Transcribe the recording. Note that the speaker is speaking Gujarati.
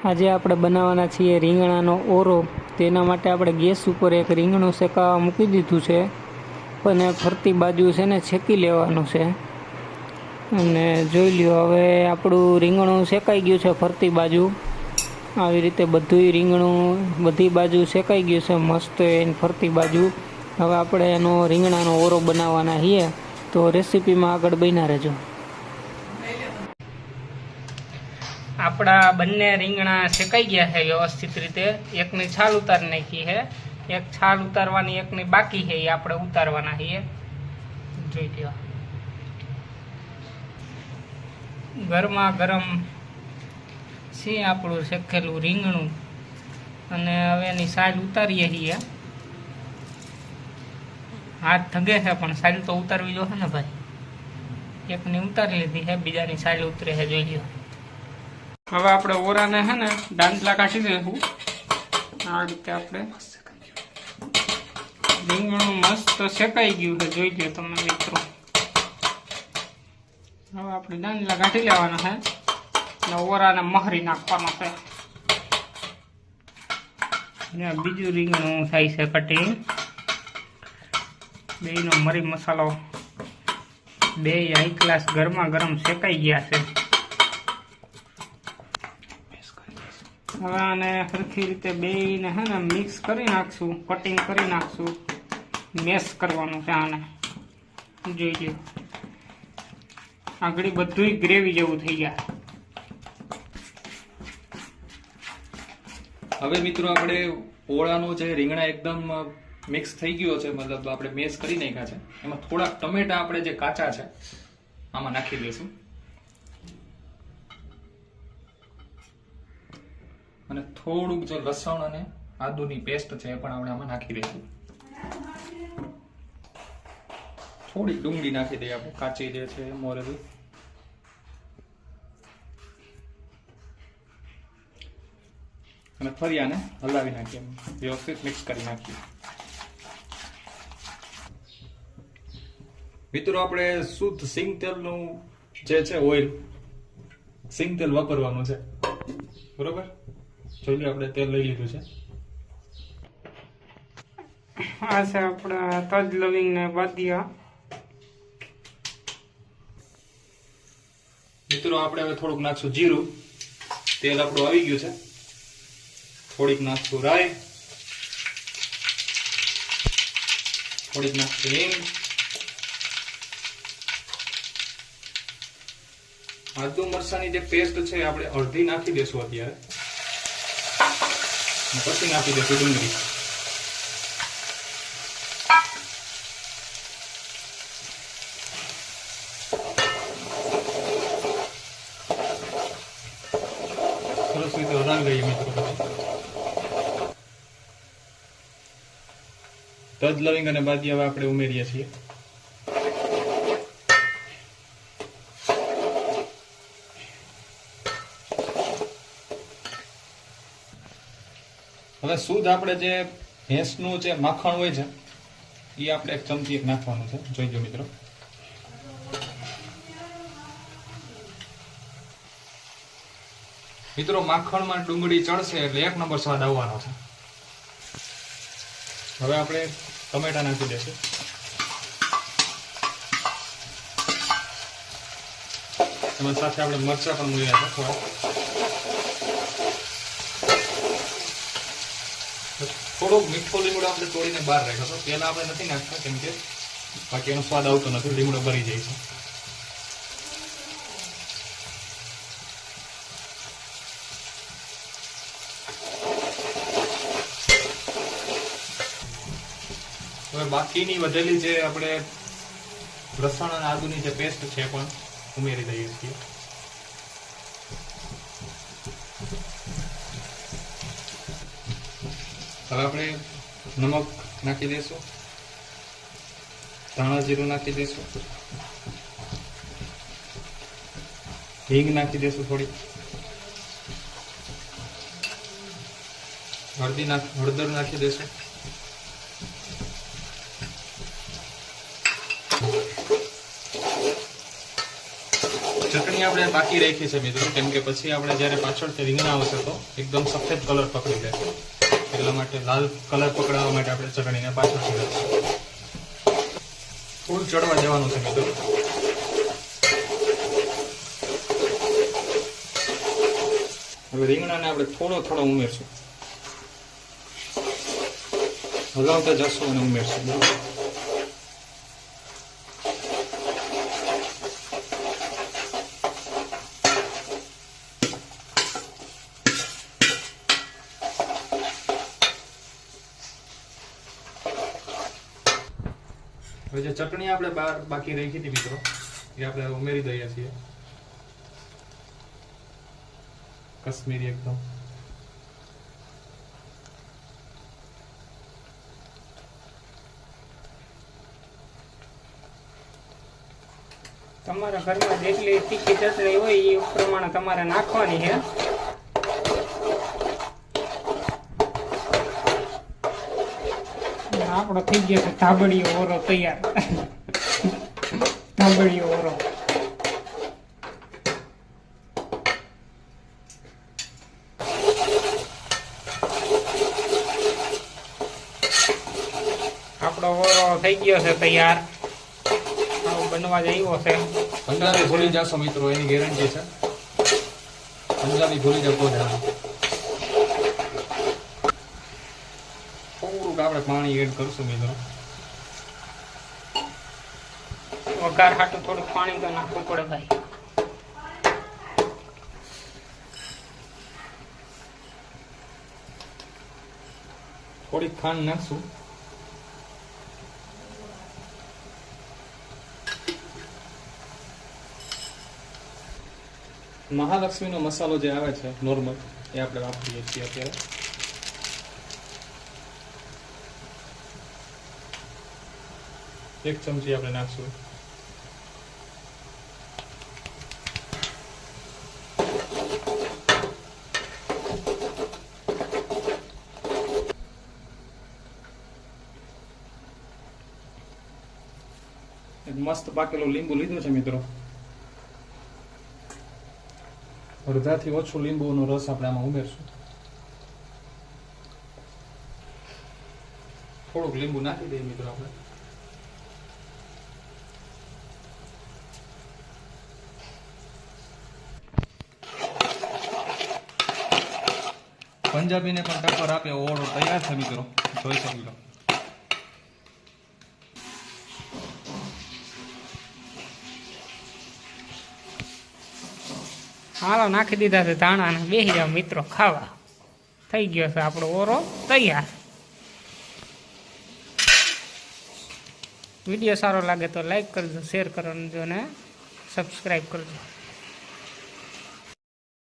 આજે આપણે બનાવવાના છીએ રીંગણાનો ઓરો। તેના માટે આપણે ગેસ ઉપર એક રીંગણું શેકાવા મૂકી દીધું છે અને ફરતી બાજુ છે ને શેકી લેવાનું છે। અને જોઈ લ્યો, હવે આપણું રીંગણું શેકાઈ ગયું છે ફરતી બાજુ। આવી રીતે બધું રીંગણું બધી બાજુ શેકાઈ ગયું છે મસ્ત એની ફરતી બાજુ। હવે આપણે એનો રીંગણાનો ઓરો બનાવવાના છીએ, તો રેસીપીમાં આગળ બન્યા રહેજો। આપણા બંને રીંગણા શેકાઈ ગયા છે વ્યવસ્થિત રીતે। એકની છાલ ઉતારી નાખી છે, એક છાલ ઉતારવાની એકની બાકી છે, એ આપણે ઉતારવાના છીએ। જોઈ લ્યો, ગરમા ગરમ છે આપણું શેકેલું રીંગણું। અને હવે એની છાલ ઉતારીએ છીએ। હાથ થગે છે પણ છાલ તો ઉતારવી જોશે ને ભાઈ। એકની ઉતારી લીધી છે, બીજાની છાલ ઉતરે છે, જોઈ લ્યો। હવે આપણે ઓરાને છે ને દાંતલા કાઢી દઈશું। આ રીતે આપણે રીંગણું મસ્ત શેકાઈ ગયું છે, જોઈ લો તમે મિત્રો। હવે આપણે દાંતલા કાઢી લેવાના છે અને ઓરાને મહરી નાખવાનો છે। અને બીજું રીંગણું થાય છે કટિંગ। બેયનો મરી મસાલો બે હાઈ ક્લાસ ગરમા ગરમ શેકાઈ ગયા છે। હવે આને સરખી રીતે બેયને હે ને મિક્સ કરી નાખશું, કટિંગ કરી નાખશું, મેશ કરવાનું છે આને। જોઈ લો, આગળ બધું ગ્રેવી જેવું થઈ ગયા। હવે મિત્રો આપણે ઓળાનો જે રીંગણા એકદમ મિક્સ થઈ ગયો છે, મતલબ આપણે મેશ કરી નાખ્યા છે, એમાં થોડા ટમેટા આપણે જે કાચા છે આમાં નાખી દઈશું। અને થોડુંક જે લસણ અને આદુની પેસ્ટ છે એ પણ આપણે આમાં નાખી દઈશું। થોડી ડુંગળી નાખી દઈએ આપણે, કાચી જે છે મોરેલી। અને ફરી આને હલાવી નાખીએ, વ્યવસ્થિત મિક્સ કરી નાખીએ। મિત્રો આપણે શુદ્ધ સિંગ તેલનું જે છે ઓઇલ, સિંગ તેલ વાપરવાનું છે, બરોબર। જોઈ લો, આપણે તેલ લઈ લીધું છે। આ છે આપણા તજ લવિંગ ને બાદિયા। મિત્રો આપણે હવે થોડુંક નાખશું જીરું। તેલ આપણું આવી ગયું છે, થોડીક નાખશું રાઈ, થોડીક નાખશું હિંગ, આદુ મરચાની જે પેસ્ટ છે આપણે અડધી નાખી દેશું અત્યારે, પછી નાખી દેશું ડુંગળી। સરસ રીતે હલાવી લઈએ મિત્રો। તજ લવિંગ અને બાદિયા હવે આપણે ઉમેરીએ છીએ। હવે શુદ્ધ આપણે જે ભેંસનું જે માખણ હોય છે એ આપણે એક ચમચી એક નાખવાનું છે, જોઈ લો મિત્રો। મિત્રો માખણમાં ડુંગળી ચડશે એટલે એક નંબર સ્વાદ આવવાનો છે। હવે આપણે ટમેટા નાખી દઈશું। એમાં સાથે આપણે મરચાં પણ મૂક્યા છે થોડા। થોડોક મીઠો લીમડો આપણે તોડીને બહાર રાખ્યો હતો, પેલા આપણે નથી નાખતા કેમ કે બાકી એનો સ્વાદ આવતો નથી, લીમડો ભરી જાય છે। હવે બાકીની વધેલી જે આપણે લસણ અને આદુની જે પેસ્ટ છે પણ ઉમેરી દઈએ છીએ। હવે આપણે નમક નાખી દઈશું, ધાણા જીરું નાખી દઈશું, હિંગ નાખી દઈશું, થોડી હળદર નાખી દઈશું, ચટણી ચટણી આપણે બાકી રાખી છે મિત્રો, કેમ કે પછી આપણે જ્યારે પાછળથી રીંગણા આવશે તો એકદમ સફેદ કલર પકડી લેશે, એટલા માટે લાલ કલર પકડાવવા માટે આપણે ચટણીને પાછળથી રાખીશું. થોડું ચડવા દેવાનું છે મિત્રો. હવે રીંગણાને આપણે થોડો ઉમેરશું, હલાવતા જશું અને ઉમેરશું. હવે જે ચટણી આપણે બાકી રાખી હતી મિત્રો, એ આપણે ઉમેરી દઈએ છીએ. કશ્મીરી એકદમ. તમારા ઘરમાં જેટલી તીખી ચટણી હોય એ પ્રમાણે તમારે નાખવાની છે. આપણો થઈ ગયો છે ધાબળીયો ઓરો તૈયાર. ધાબળીયો ઓરો. આપણો ઓરો થઈ ગયો છે તૈયાર. બનવા જઈવો છે. પંજાબી ભૂલી જશો મિત્રો, એની ગેરંટી છે. પંજાબી ભૂલી જતો જ. થોડુંક આપણે પાણી એડ કરશું મિત્રો. વઘાર હાટું થોડુંક પાણી તો નાખવું પડે ભાઈ. થોડીક ખાંડ નાખશું. મહાલક્ષ્મીનો મસાલો જે આવે છે નોર્મલ, એ આપણે વાપરીએ છીએ અત્યારે. એક ચમચી આપણે નાખશું. એક મસ્ત પાકેલો લીંબુ લીધું છે મિત્રો. અડધાથી ઓછું લીંબુનો રસ આપણે આમાં ઉમેરશું. થોડુંક લીંબુ નાખી દઈએ મિત્રો આપણે. પંજાબીને પણ ટક્કર આપે ઓળો તૈયાર છે મિત્રો, જોઈ શકો છો. હાલો નાખી દીધા છે ધાણા ને બેસી જાવ મિત્રો ખાવા. થઈ ગયો છે આપણો ઓરો તૈયાર. વિડીયો સારો લાગે તો લાઈક કરજો, શેર કરજો ને સબસ્ક્રાઈબ કરજો.